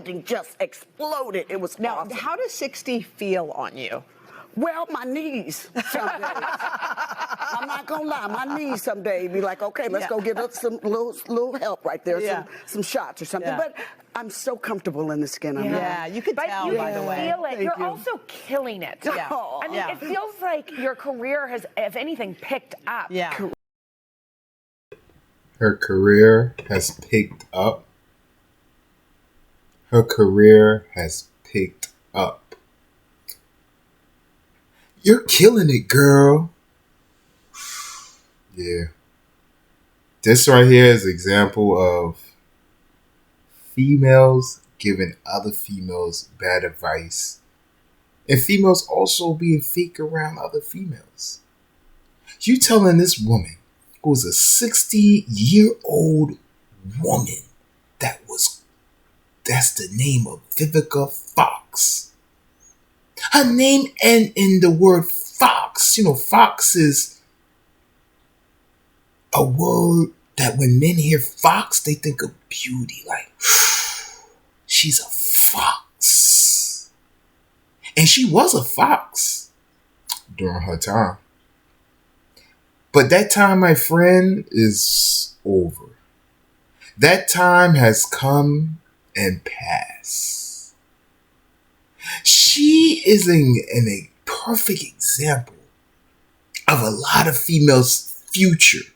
everything just exploded. It was Now, awesome. how does 60 feel on you? Well, my knees some days. I'm not gonna lie, my knees some days be like, okay, let's go get us some little help right there, some shots or something. But I'm so comfortable in the skin. You could tell, by the way. Feel it. You're also killing it. I mean, it feels like your career has, if anything, picked up. Yeah. Her career has picked up. Her career has picked up. You're killing it, girl. Yeah. This right here is an example of females giving other females bad advice. And females also being fake around other females. You telling this woman, who was a 60-year-old woman, that's the name of Vivica Fox. Her name ends in the word fox. You know, fox is a word that when men hear fox, they think of beauty. Like, she's a fox. And she was a fox during her time. But that time, my friend, is over. That time has come and passed. She is a perfect example of a lot of females' future.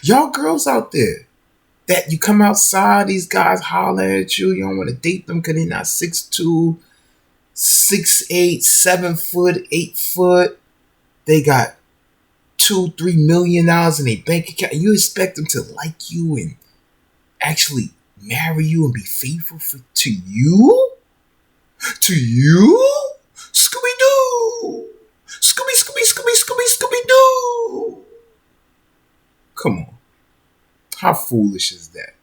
Y'all girls out there that you come outside, these guys holler at you, you don't want to date them because they're not 6'2", 6'8", 7 foot, 8 foot. They got $2-3 million in their bank account. You expect them to like you and actually marry you and be faithful to you? To you? Scooby-Doo! Scooby-Doo! Come on. How foolish is that?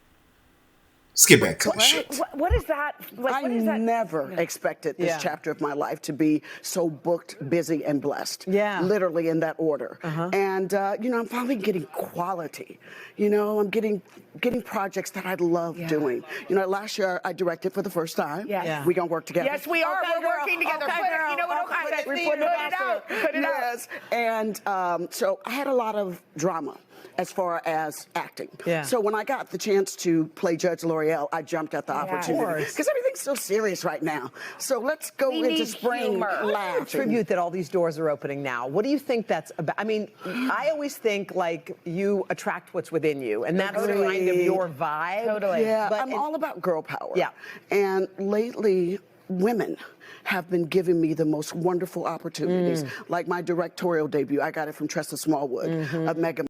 Let's get back to the shit. What is that? Like, I never expected this chapter of my life to be so booked, busy, and blessed. Literally in that order. And, I'm finally getting quality. I'm getting projects that I love doing. Last year I directed for the first time. We're going to work together. Yes, we are. We're working together. You know what? Put it out. Yes. And so I had a lot of drama as far as acting. So when I got the chance to play Judge L'Oreal, I jumped at the opportunity. Because everything's so serious right now. So let's go into spring laughing. Tribute that all these doors are opening now. What do you think that's about? I mean, I always think like you attract what's within you, and that's kind of your vibe. Yeah, but I'm all about girl power. And lately, women have been giving me the most wonderful opportunities. Like my directorial debut, I got it from Tressa Smallwood of Mega.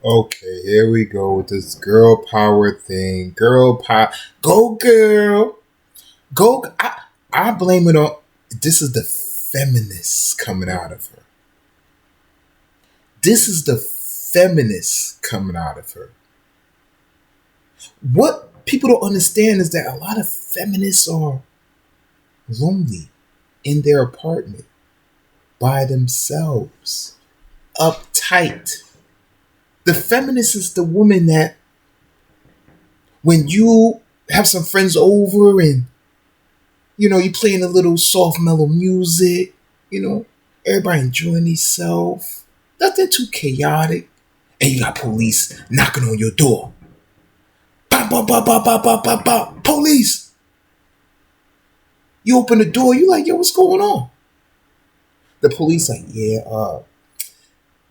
Okay, here we go with this girl power thing. Girl power. Go, girl. Go. I blame it on, this is the feminists coming out of her. This is the feminists coming out of her. What people don't understand is that a lot of feminists are lonely in their apartment by themselves, uptight. The feminist is the woman that when you have some friends over and, you playing a little soft, mellow music, everybody enjoying themselves, nothing too chaotic, and you got police knocking on your door. Bop, bop, bop, bop, bop, bop, bop, bop. Police! You open the door, you like, yo, what's going on? The police like, yeah,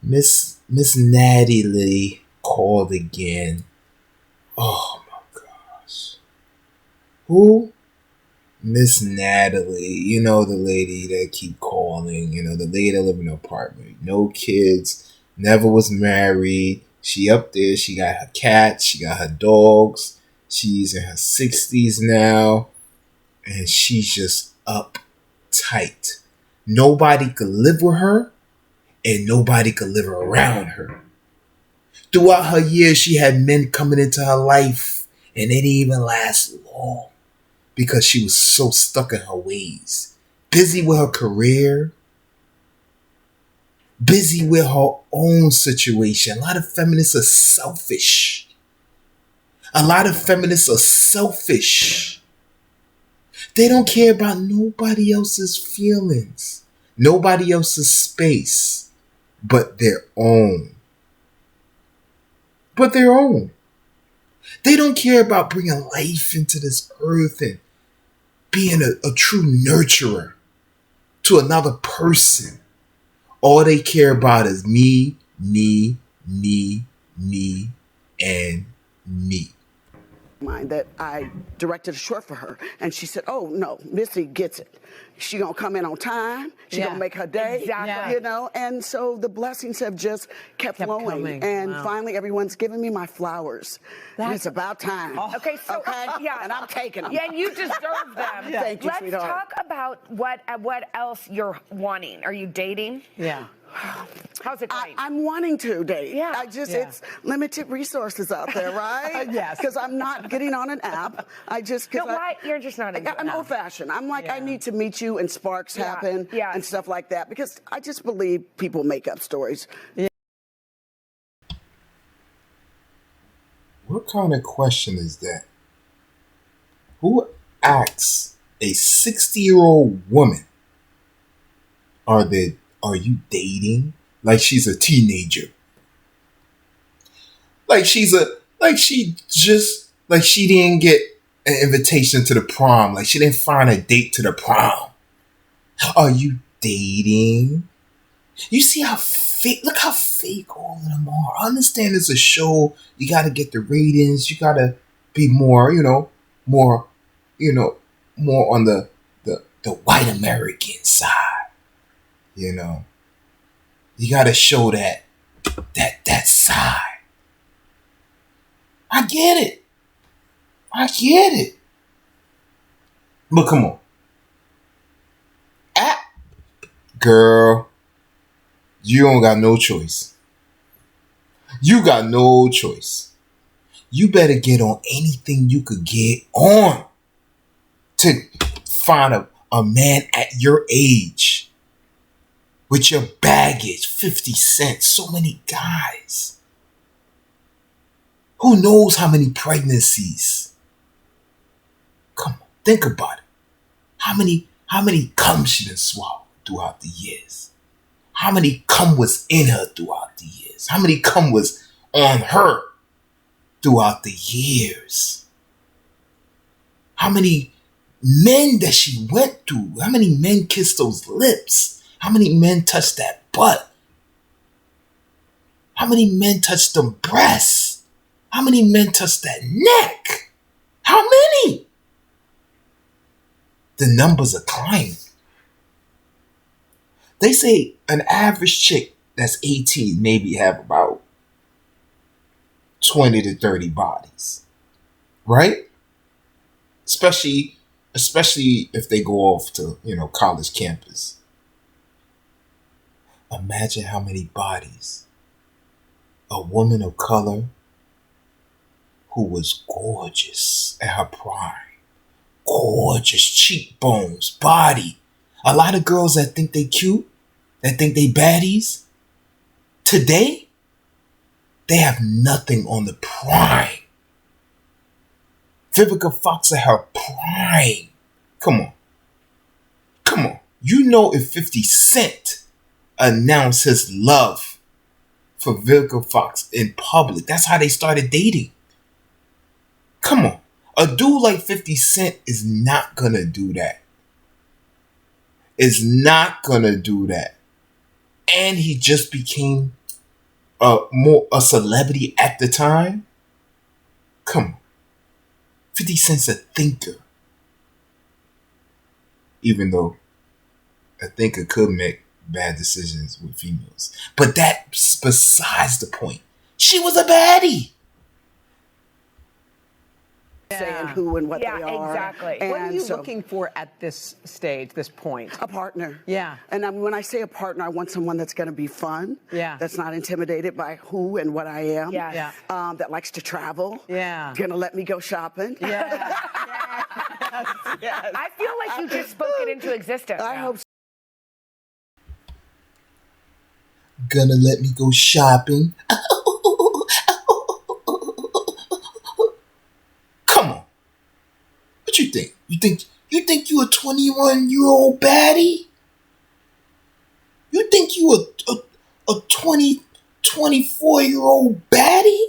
Miss Natalie called again. Oh my gosh. Who? Miss Natalie. The lady that keep calling. The lady that live in an apartment. No kids. Never was married. She up there. She got her cats. She got her dogs. She's in her 60s now. And she's just uptight. Nobody could live with her. And nobody could live around her. Throughout her years, she had men coming into her life, and they didn't even last long because she was so stuck in her ways. Busy with her career, busy with her own situation. A lot of feminists are selfish. A lot of feminists are selfish. They don't care about nobody else's feelings, nobody else's space, but their own. But their own. They don't care about bringing life into this earth and being a true nurturer to another person. All they care about is me, and me. Mine that I directed a short for her, and she said, "Oh no, Missy gets it. She gonna come in on time. She gonna make her day, exactly. You know." And so the blessings have just kept flowing, coming. and Wow. finally everyone's giving me my flowers. And it's about time. Okay, so yeah, and I'm taking them. Yeah, and you deserve them. Thank you, Let's sweetheart. talk about what else you're wanting. Are you dating? Yeah. How's it going? I'm wanting to date. Yeah. It's limited resources out there, right? Yes. Because I'm not getting on an app. Why? You're just not into I'm it. old-fashioned. I'm like, I need to meet you and sparks happen and stuff like that, because I just believe people make up stories. Yeah. What kind of question is that? Who asks a 60-year-old woman, are you dating? Like she's a teenager. Like she didn't get an invitation to the prom. Like she didn't find a date to the prom. Are you dating? You see how fake, look how fake all of them are. I understand it's a show. You got to get the ratings. You got to be more on the white American side. You know, you got to show that side. I get it. But come on. Girl, you don't got no choice. You got no choice. You better get on anything you could get on to find a man at your age. With your baggage, 50 cents, so many guys. Who knows how many pregnancies? Come on, think about it. How many cum she done swallowed throughout the years? How many cum was in her throughout the years? How many cum was on her throughout the years? How many men that she went through? How many men kissed those lips? How many men touched that butt? How many men touched them breasts? How many men touched that neck? How many? The numbers are climbing. They say an average chick that's 18 maybe have about 20 to 30 bodies. Right? Especially if they go off to, college campus. Imagine how many bodies a woman of color who was gorgeous at her prime, gorgeous cheekbones, body. A lot of girls that think they cute, that think they baddies, today, they have nothing on the prime. Vivica Fox at her prime. Come on. You know, if 50 Cent announced his love for Vivica Fox in public, that's how they started dating. Come on. A dude like 50 Cent is not gonna do that. And he just became a celebrity at the time. Come on. 50 Cent's a thinker. Even though a thinker could make bad decisions with females. But that's besides the point. She was a baddie. Saying who and what they are. Yeah, exactly. And what are you looking for at this stage, this point? A partner. Yeah. And when I say a partner, I want someone that's going to be fun. Yeah. That's not intimidated by who and what I am. Yeah. That likes to travel. Yeah. Going to let me go shopping. Yeah. Yes. I feel like you just spoke it into existence. I hope so. Gonna let me go shopping. think? You think you a 21-year-old baddie? You think you a 24-year-old baddie?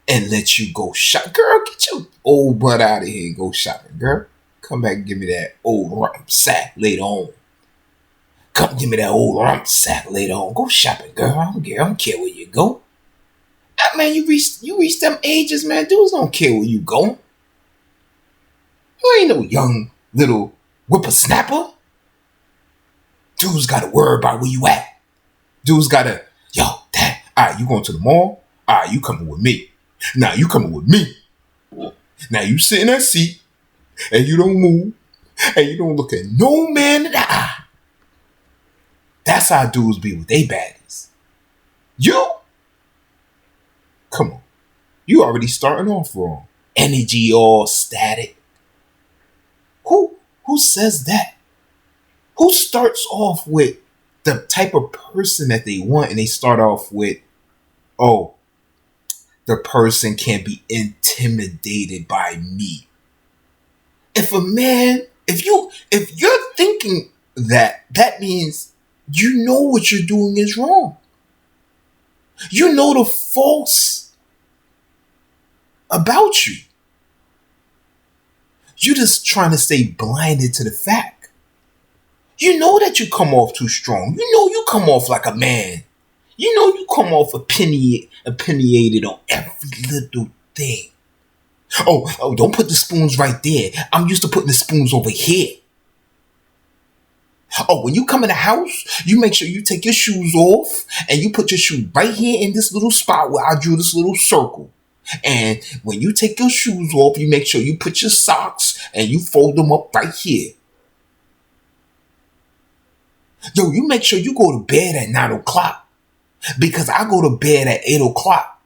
And let you go shop. Girl, get your old butt out of here and go shopping, girl. Come back and give me that old rump sack later on. Come give me that old rump sack later on. Go shopping, girl. I don't care where you go. Man, you reach them ages, man. Dudes don't care where you going. You ain't no young little whippersnapper. Dudes gotta worry about where you at. Dudes gotta, dad, all right, you going to the mall? All right, you coming with me. Now you coming with me. Now you sit in that seat and you don't move and you don't look at no man in the eye. That's how dudes be with they baddies. You? Come on. You already starting off wrong. Energy all static. Who says that? Who starts off with the type of person that they want and they start off with, oh, the person can't be intimidated by me. If you're thinking that means you know what you're doing is wrong. You know the false about you. You're just trying to stay blinded to the fact. You know that you come off too strong. You know you come off like a man. You know you come off opinionated on every little thing. Oh, don't put the spoons right there. I'm used to putting the spoons over here. Oh, when you come in the house, you make sure you take your shoes off and you put your shoe right here in this little spot where I drew this little circle. And when you take your shoes off, you make sure you put your socks and you fold them up right here. Yo, you make sure you go to bed at 9 o'clock because I go to bed at 8 o'clock.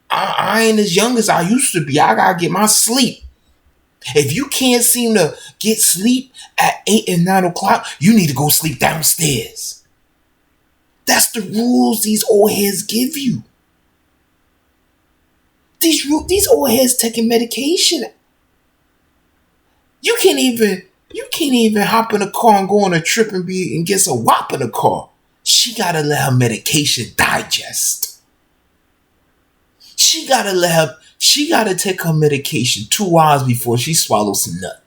I ain't as young as I used to be. I gotta get my sleep. If you can't seem to get sleep at 8 and 9 o'clock, you need to go sleep downstairs. That's the rules these old heads give you. These old heads taking medication. You can't even hop in a car and go on a trip and get a whop in the car. She gotta let her medication digest. She gotta take her medication 2 hours before she swallows some nut.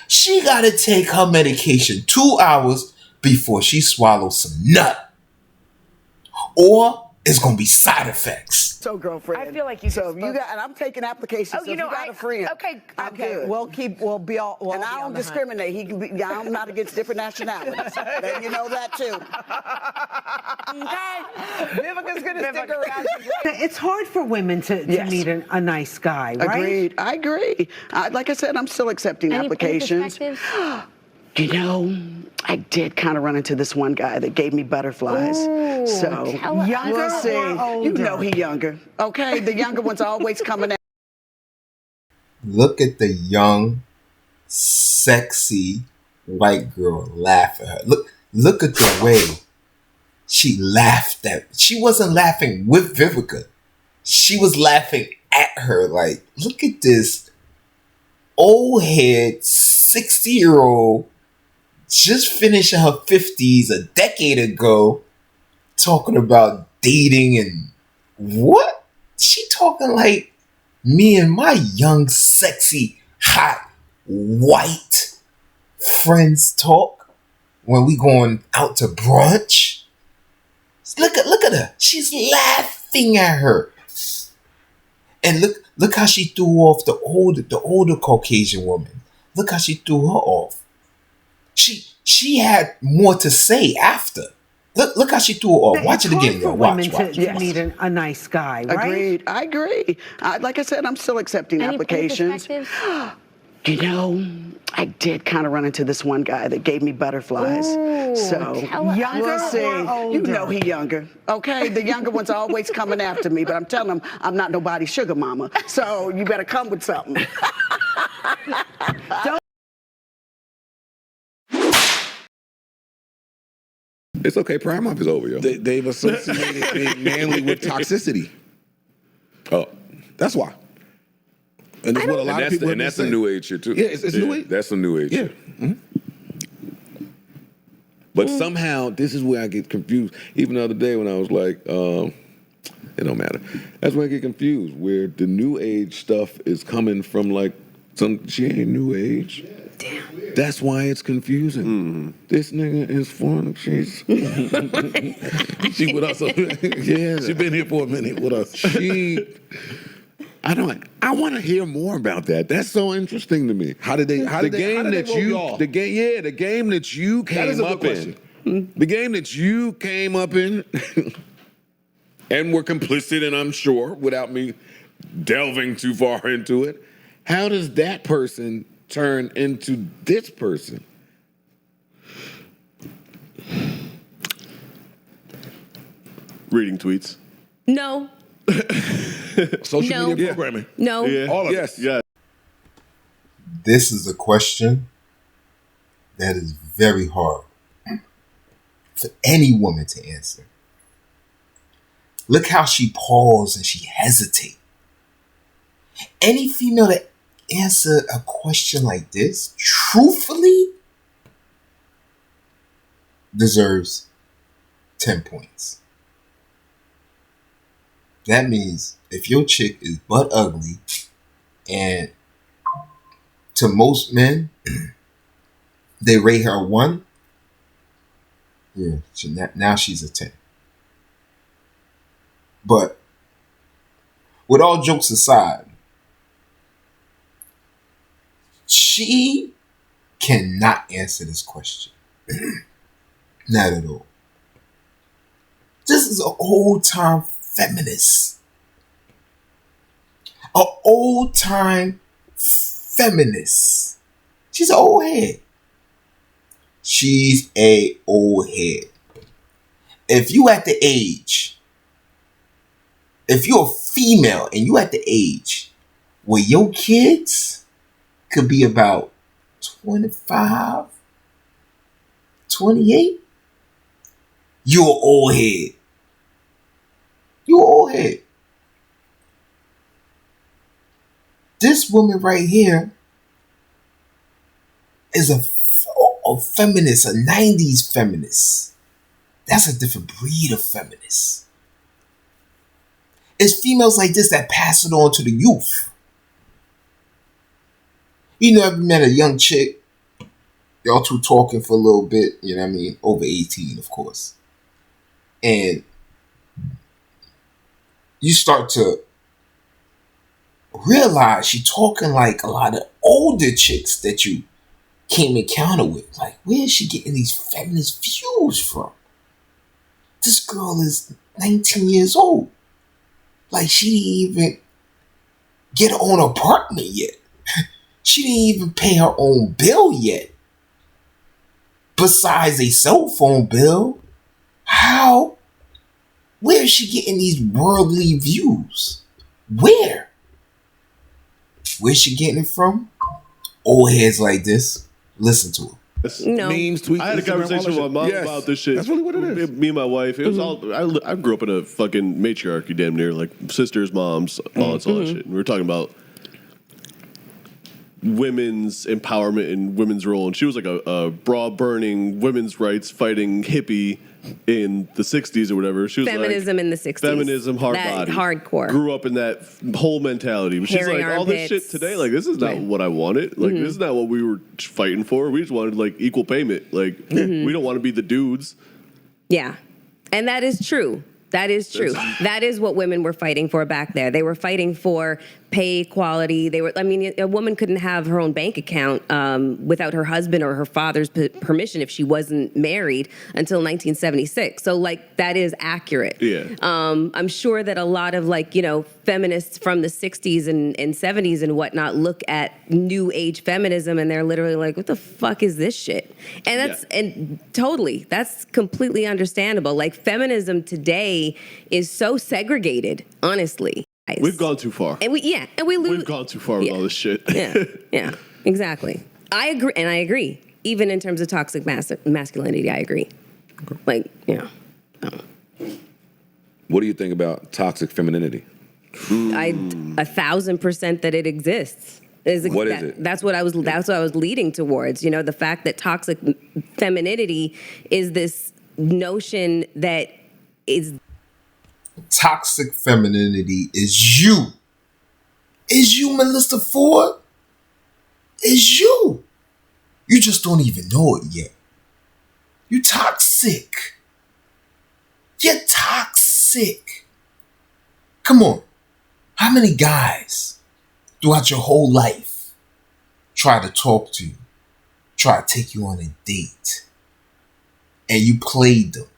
She gotta take her medication 2 hours before she swallows some nut. Or it's gonna be side effects. So, girlfriend. I feel like you. So you got, and I'm taking applications. Oh, so you got a friend. Okay. I'm good. We'll be all. And I don't discriminate. He can be. I'm not against different nationalities. Then you know that too. Vivica's gonna stick around. It's hard for women to meet a nice guy, right? Agreed. I agree. Like I said, I'm still accepting applications. Any perspectives? You know, I did kind of run into this one guy that gave me butterflies. Ooh, so Younger we'll see. or older? You know he younger. Okay, the younger ones always coming out. Look at the young, sexy white girl laugh at her. Look at the way she laughed at. She wasn't laughing with Vivica. She was laughing at her. Like, look at this old head, 60-year-old, just finishing her 50s a decade ago, talking about dating and what? She talking like me and my young, sexy, hot, white friends talk when we going out to brunch. Look at her. She's laughing at her. And look how she threw off the older Caucasian woman. Look how she threw her off. She had more to say after. Look how she threw it off. Watch it again, y'all. Watch. To meet a nice guy, right? Agreed. I agree. Like I said, I'm still accepting applications. Any perspectives? You know, I did kind of run into this one guy that gave me butterflies. Ooh, so Younger we'll see. or older? You know he younger. Okay, the younger ones always coming after me, but I'm telling them I'm not nobody's sugar mama. So you better come with something. It's okay. Pride Month is over, yo. They've associated being manly with toxicity. Oh, that's why. And that's what a lot of people And that's some new age shit too. Yeah, it's new age. That's some new age Yeah. shit. Mm-hmm. But somehow, this is where I get confused. Even the other day when I was like, it don't matter. That's where I get confused, where the new age stuff is coming from like she ain't new age. Damn. That's why it's confusing. Mm-hmm. This nigga is foreign. She with us. Yeah. She been here for a minute with us. I want to hear more about that. That's so interesting to me. The game that you came up in. The game that you came up in and were complicit in, I'm sure, without me delving too far into it. How does that person turn into this person? Reading tweets. No. Social media programming. No. Yeah. All of yes. it. Yeah. This is a question that is very hard for any woman to answer. Look how she paused and she hesitated. Any female that answer a question like this, truthfully, deserves 10 points. That means if your chick is butt ugly, and to most men, they rate her a 1, yeah, now she's a 10. But with all jokes aside, she cannot answer this question. Not at all. This is an old-time feminist. An old-time feminist. She's an old head. She's a old head. If you're a female and you at the age where your kids could be about 25, 28, you're an old head. You're an old head. This woman right here is a feminist, a 90s feminist. That's a different breed of feminist. It's females like this that pass it on to the youth. You know, ever met a young chick, y'all two talking for a little bit, you know what I mean? Over 18, of course. And you start to realize she talking like a lot of older chicks that you came encounter with. Like, where is she getting these feminist views from? This girl is 19 years old. Like, she didn't even get her own apartment yet. She didn't even pay her own bill yet. Besides a cell phone bill, where is she getting these worldly views? Where's she getting it from? Old heads like this. Listen to her. No. Memes, tweets. I had a conversation with my mom about this shit. That's really what it is. Me and my wife. It was all. I grew up in a fucking matriarchy, damn near, like sisters, moms, aunts, all that shit. And we were talking about women's empowerment and women's role. And she was like a bra burning, women's rights fighting hippie in the 60s or whatever. She was feminism like, in the 60s. Feminism, hard that body. Hardcore. Grew up in that whole mentality. But she's Hairy like, all this armpits. shit today, like, this is not what I wanted. Like, this is not what we were fighting for. We just wanted, like, equal payment. Like, we don't want to be the dudes. Yeah. And that is true. That is true. That is what women were fighting for back there. They were fighting for pay equality. A woman couldn't have her own bank account without her husband or her father's permission if she wasn't married until 1976. So, like, that is accurate. Yeah. I'm sure that a lot of, feminists from the 60s and 70s and whatnot look at new age feminism and they're literally like, what the fuck is this shit? And that's completely understandable. Like, feminism today is so segregated, honestly. We've gone too far. And we've gone too far with all this shit. Yeah, exactly. I agree. Even in terms of toxic masculinity, I agree. What do you think about toxic femininity? 1,000% that it exists. What is it? That's what I was leading towards. You know, the fact that toxic femininity is this notion that is Toxic femininity is you. Is you, Melyssa Ford? Is you. You just don't even know it yet. You toxic. You're toxic. Come on. How many guys throughout your whole life try to talk to you, try to take you on a date, and you played them?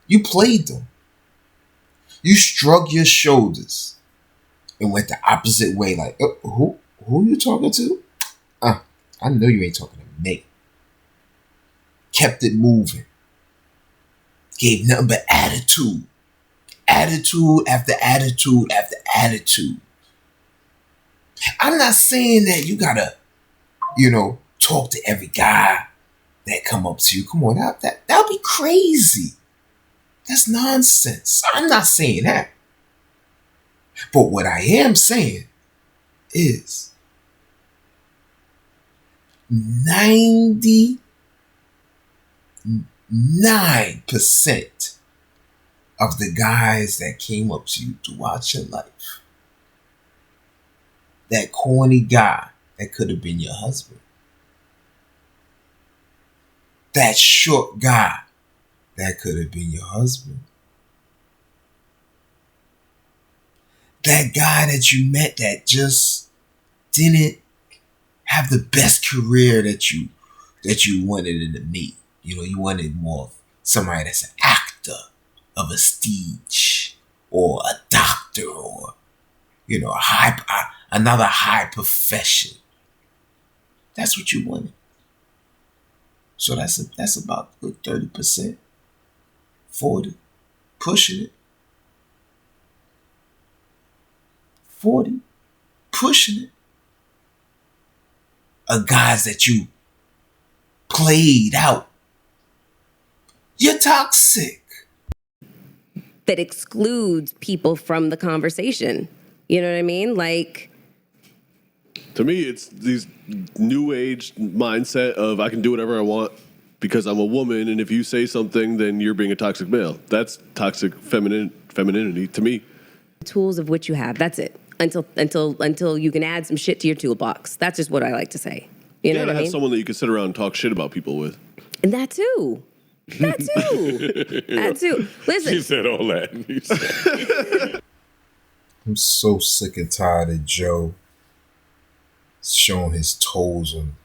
You played them. You shrugged your shoulders and went the opposite way, like, who you talking to? I know you ain't talking to me. Kept it moving. Gave nothing but attitude. Attitude after attitude after attitude. I'm not saying that you gotta, talk to every guy that come up to you. Come on, that'd be crazy. That's nonsense. I'm not saying that. But what I am saying is 99% of the guys that came up to you throughout your life, that corny guy that could have been your husband, that short guy that could have been your husband, that guy that you met that just didn't have the best career that you wanted him to meet. You wanted more of somebody that's an actor of prestige, or a doctor, or another high profession. That's what you wanted. So that's about 30%, 40, pushing it. 40, pushing it. Of guys that you played out. You're toxic. that excludes people from the conversation. You know what I mean? Like, to me, it's these new age mindset of I can do whatever I want because I'm a woman, and if you say something, then you're being a toxic male. That's toxic femininity to me. Tools of which you have. That's it. Until you can add some shit to your toolbox. That's just what I like to say. You know what I mean? Have someone that you can sit around and talk shit about people with. And that too. That too. That too. Listen. She said all that. I'm so sick and tired of Joe showing his toes on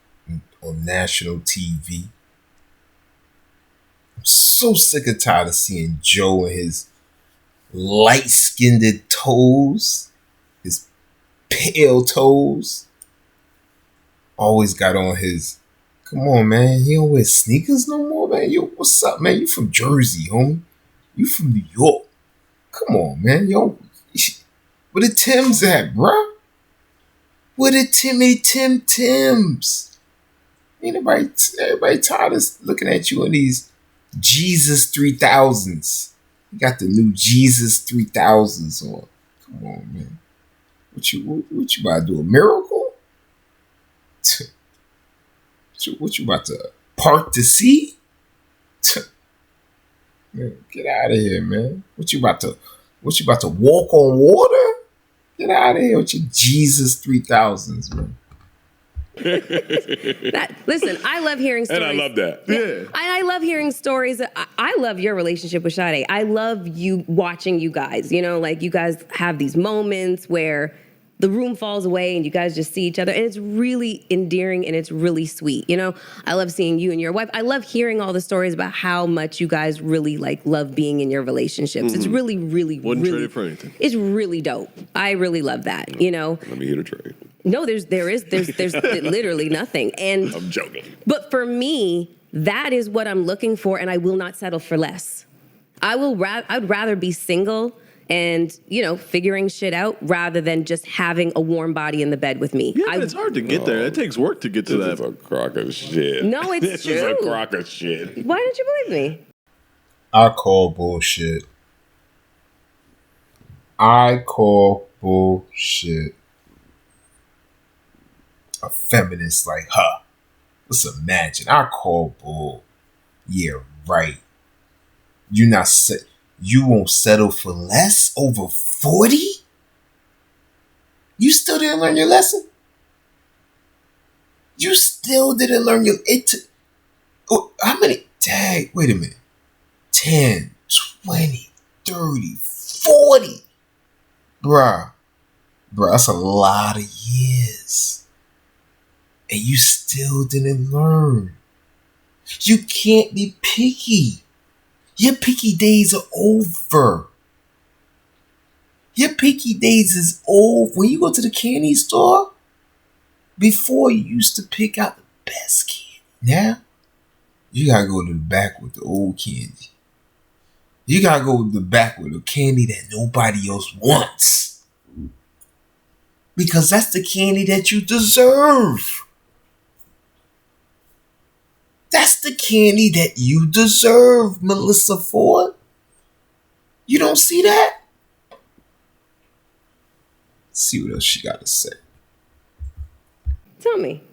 national TV. I'm so sick and tired of seeing Joe and his light-skinned toes, his pale toes. Always got on his, come on, man, he don't wear sneakers no more, man. Yo, what's up, man? You from Jersey, homie. You from New York. Come on, man. Yo, where the Timbs at, bruh? Where the Timbs? Ain't everybody tired of looking at you in these Jesus 3000s. You got the new Jesus 3000s on. Come on, man. What you about to do, a miracle? What you about to park the sea? Man, get out of here, man. What you about to walk on water? Get out of here with your Jesus 3000s, man. Listen, I love hearing stories. And I love that. Yeah. I love hearing stories. I love your relationship with Sade. I love you watching you guys. You know, like you guys have these moments where the room falls away and you guys just see each other. And it's really endearing and it's really sweet. You know, I love seeing you and your wife. I love hearing all the stories about how much you guys really love being in your relationships. Mm-hmm. It's really, really, Wouldn't trade it for anything. It's really dope. I really love that, you know. Let me hear the trade. No, there's literally nothing. And I'm joking. But for me, that is what I'm looking for, and I will not settle for less. I'd rather be single and, you know, figuring shit out rather than just having a warm body in the bed with me. Yeah, it's hard to get there. It takes work to get to that. This is a crock of shit. No, it's this true. This is a crock of shit. Why don't you believe me? I call bullshit. I call bullshit a feminist like her. Let's imagine. I call bull. Yeah, right. You won't settle for less over 40? You still didn't learn your lesson? You still didn't learn your how many? Dang, wait a minute. 10, 20, 30, 40. Bruh, that's a lot of years. And you still didn't learn. You can't be picky. Your picky days are over. Your picky days is over. When you go to the candy store, before you used to pick out the best candy. Now, you gotta go to the back with the old candy. You gotta go to the back with the candy that nobody else wants. Because that's the candy that you deserve. That's the candy that you deserve, Melyssa Ford. You don't see that? Let's see what else she got to say. Tell me.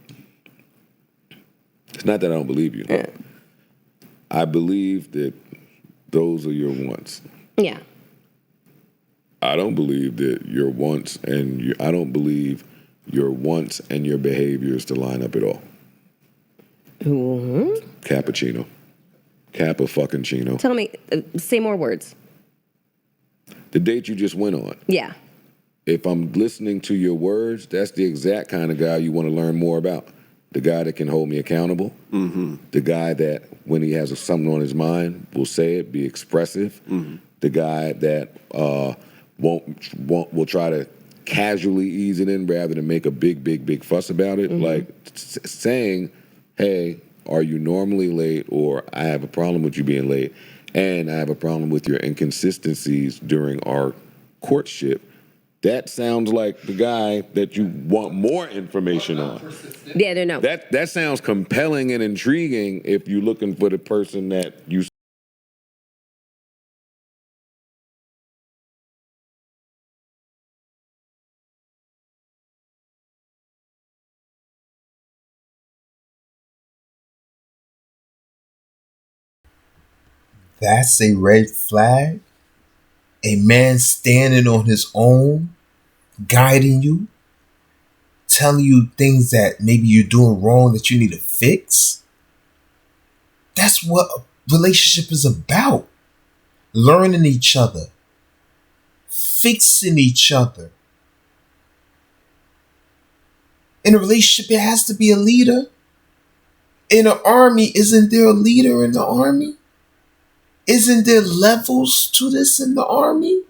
It's not that I don't believe you. Yeah. I believe that those are your wants. Yeah. I don't believe that your wants and I don't believe your wants and your behaviors to line up at all. Mm-hmm. Cappuccino. Kappa-fucking-chino. Tell me, say more words. The date you just went on. Yeah. If I'm listening to your words, that's the exact kind of guy you want to learn more about. The guy that can hold me accountable. Mm-hmm. The guy that, when he has something on his mind, will say it, be expressive. Mm-hmm. The guy that will try to casually ease it in rather than make a big fuss about it. Mm-hmm. Like saying, hey, are you normally late? Or I have a problem with you being late. And I have a problem with your inconsistencies during our courtship. That sounds like the guy that you want more information on. Yeah, they know. That sounds compelling and intriguing if you're looking for the person that you. That's a red flag? A man standing on his own, guiding you, telling you things that maybe you're doing wrong that you need to fix? That's what a relationship is about. Learning each other, fixing each other. In a relationship, it has to be a leader. In an army, isn't there a leader in the army? Isn't there levels to this in the army?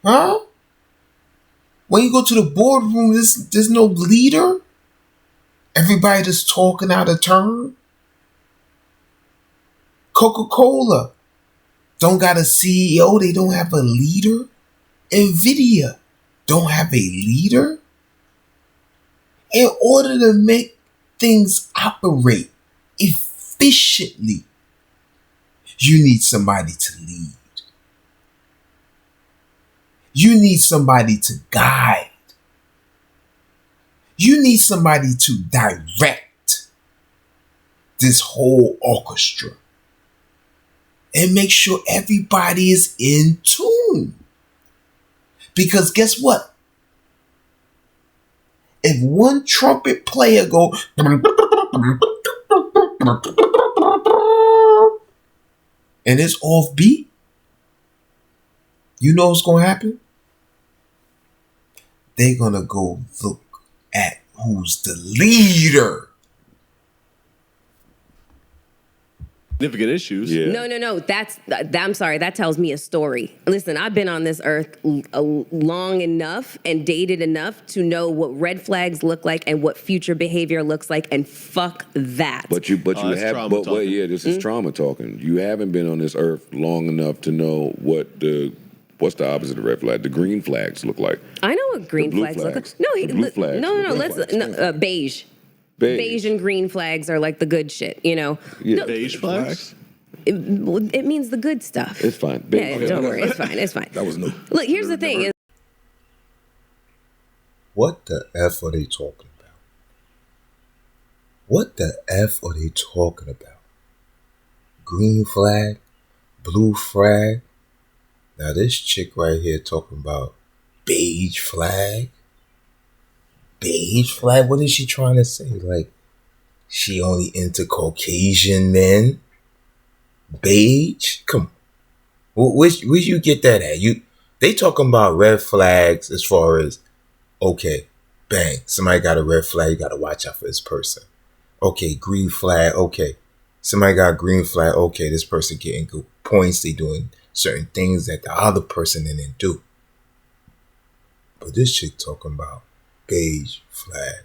Huh? When you go to the boardroom, there's no leader. Everybody just talking out of turn. Coca-Cola don't got a CEO. They don't have a leader. Nvidia don't have a leader. In order to make things operate efficiently, you need somebody to lead. You need somebody to guide. You need somebody to direct this whole orchestra and make sure everybody is in tune. Because guess what? If one trumpet player go and it's off beat, you know what's going to happen? They're going to go look at who's the leader. Significant issues. Yeah. No. I'm sorry. That tells me a story. Listen, I've been on this earth long enough and dated enough to know what red flags look like and what future behavior looks like, and fuck that. But this is trauma talking. You haven't been on this earth long enough to know what's the opposite of red flag? The green flags look like. I know what green flags look like. No. Beige. Beige and green flags are like the good shit, you know. Yeah. Beige flags? it means the good stuff. It's fine. Yeah, don't worry. It's fine. It's fine. That was new. Look, here's the thing. What the F are they talking about? What the F are they talking about? Green flag? Blue flag? Now this chick right here talking about beige flag? Beige flag? What is she trying to say? Like, she only into Caucasian men? Beige? Come on. Where you get that at? They talking about red flags as far as, okay, bang, somebody got a red flag, you got to watch out for this person. Okay, green flag, okay. Somebody got a green flag, okay, this person getting good points, they doing certain things that the other person didn't do. But this chick talking about beige flag.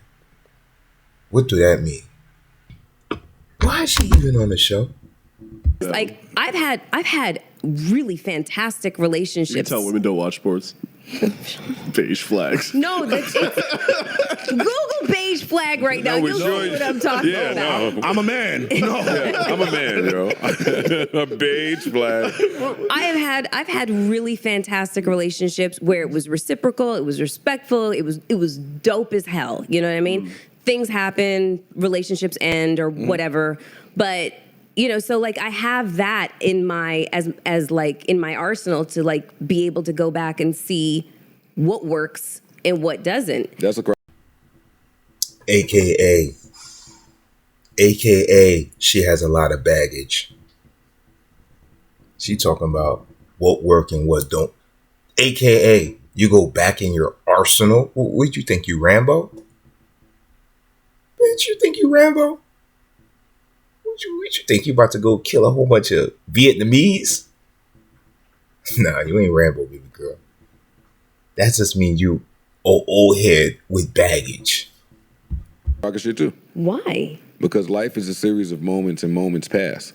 What do that mean? Why is she even on the show? Like, I've had really fantastic relationships. You can tell women don't watch sports. Beige flags. No, Google beige flag right now. You'll see what I'm talking about. No, I'm a man. No, I'm a man, yo. A beige flag. I've had really fantastic relationships where it was reciprocal, it was respectful, it was dope as hell. You know what I mean? Things happen, relationships end or whatever, but so like I have that in my as like in my arsenal to like be able to go back and see what works and what doesn't. That's a AKA, she has a lot of baggage. She talking about what work and what don't. AKA, you go back in your arsenal. What you think, you Rambo? Bitch, you think you Rambo? What you think, you about to go kill a whole bunch of Vietnamese? Nah, you ain't Rambo, baby girl. That just means you old head with baggage. Talking shit too. Why? Because life is a series of moments and moments pass.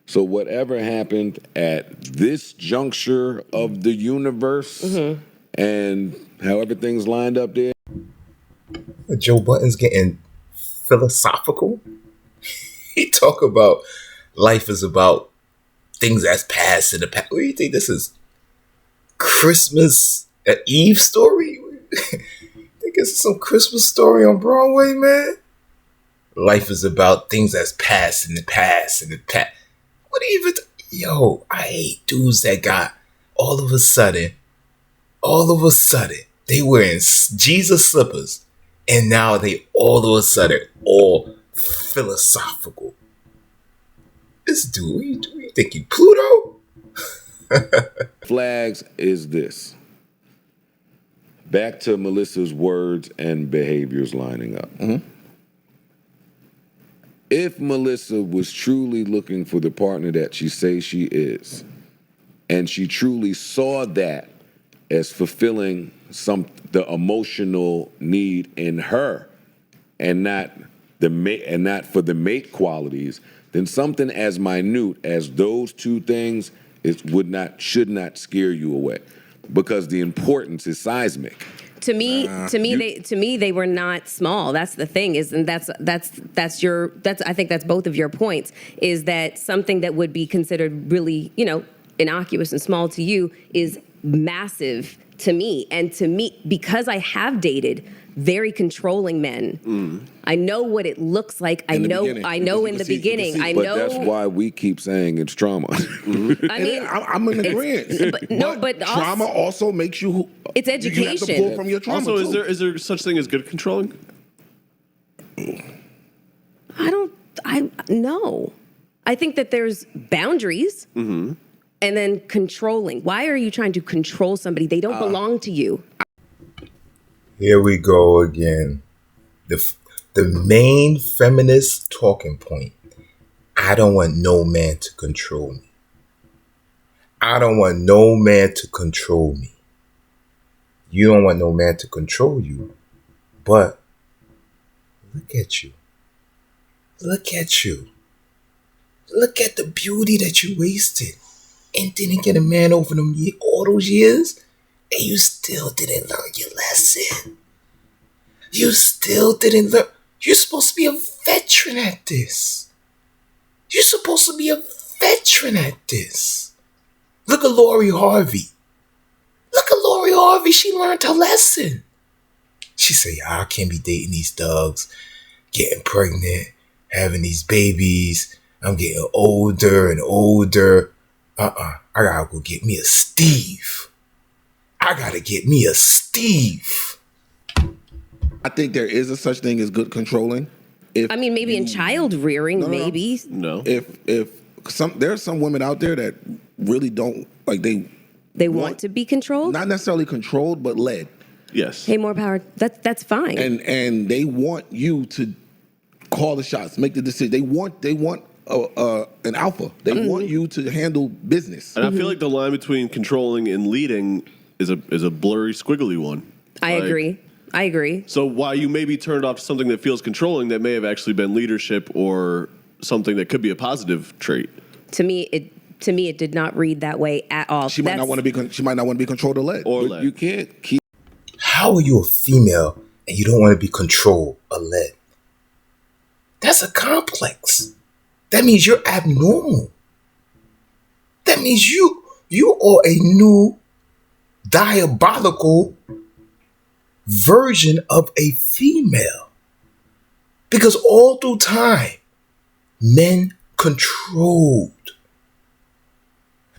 So whatever happened at this juncture of the universe and how everything's lined up there. Joe Budden's getting philosophical. He talk about life is about things that's past in the past. What do you think this is? Christmas Eve story? Think it's some Christmas story on Broadway, man? Life is about things that's past in the past in the past. What do you even? Yo, I hate dudes that got all of a sudden, they wearing Jesus slippers, and now they all of a sudden all philosophical. This dude, what you think, you Pluto? Flags is this. Back to Melyssa's words and behaviors lining up. If Melyssa was truly looking for the partner that she says she is, and she truly saw that as fulfilling the emotional need in her, and not for the mate qualities, then something as minute as those two things should not scare you away, because the importance is seismic. To me, they were not small. That's the thing, and I think that's both of your points. Is that something that would be considered really, innocuous and small to you is massive to me, and to me, because I have dated very contronling men. I know what it looks like. I know in the beginning. But that's why we keep saying it's trauma. I mean, I'm in agreement. But trauma also makes you. It's education. You have to pull from your trauma. Also, is there such thing as good controlling? No. I think that there's boundaries. And then controlling. Why are you trying to control somebody? They don't belong to you. Here we go again. The main feminist talking point. I don't want no man to control me. I don't want no man to control me. You don't want no man to control you. But look at you. Look at you. Look at the beauty that you wasted. And didn't get a man over all those years. And you still didn't learn your lesson. You still didn't learn. You're supposed to be a veteran at this. You're supposed to be a veteran at this. Look at Lori Harvey. She learned her lesson. She said, I can't be dating these thugs, getting pregnant, having these babies. I'm getting older and older. I gotta go get me a Steve. I think there is a such thing as good controlling. Maybe in child rearing, maybe. No. If there's some women out there that really don't like they want to be controlled? Not necessarily controlled, but led. Yes. Hey, more power. That's fine. And they want you to call the shots, make the decision. They want an alpha. They want you to handle business. And I feel like the line between controlling and leading is a blurry, squiggly one. I agree. So while you may be turned off to something that feels controlling, that may have actually been leadership or something that could be a positive trait. To me, it did not read that way at all. She might not want to be controlled or led. You can't keep. How are you a female and you don't want to be controlled or led? That's a complex. That means you're abnormal. That means you are a new diabolical version of a female. Because all through time, men controlled.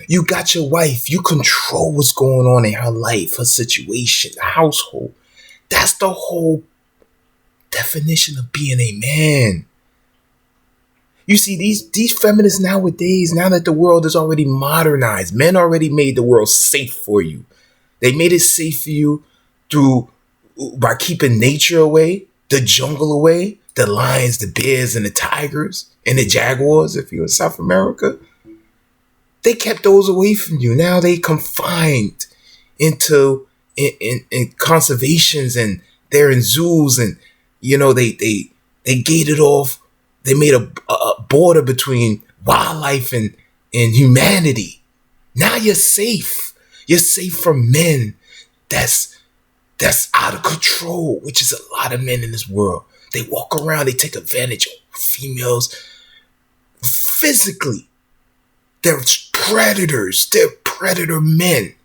You got your wife, you control what's going on in her life, her situation, the household. That's the whole definition of being a man. You see, these feminists nowadays, now that the world is already modernized, men already made the world safe for you. They made it safe for you by keeping nature away, the jungle away, the lions, the bears, and the tigers, and the jaguars, if you're in South America. They kept those away from you. Now they confined into in conservations, and they're in zoos, and they gated off. They made a border between wildlife and humanity. Now you're safe. You're safe from men that's out of control, which is a lot of men in this world. They walk around, they take advantage of females physically. They're predators. They're predator men.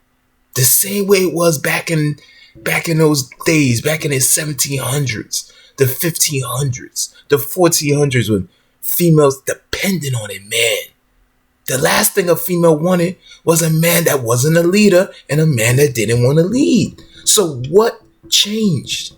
The same way it was back in those days, back in the 1700s, the 1500s, the 1400s, when females depended on a man. The last thing a female wanted was a man that wasn't a leader and a man that didn't want to lead. So what changed?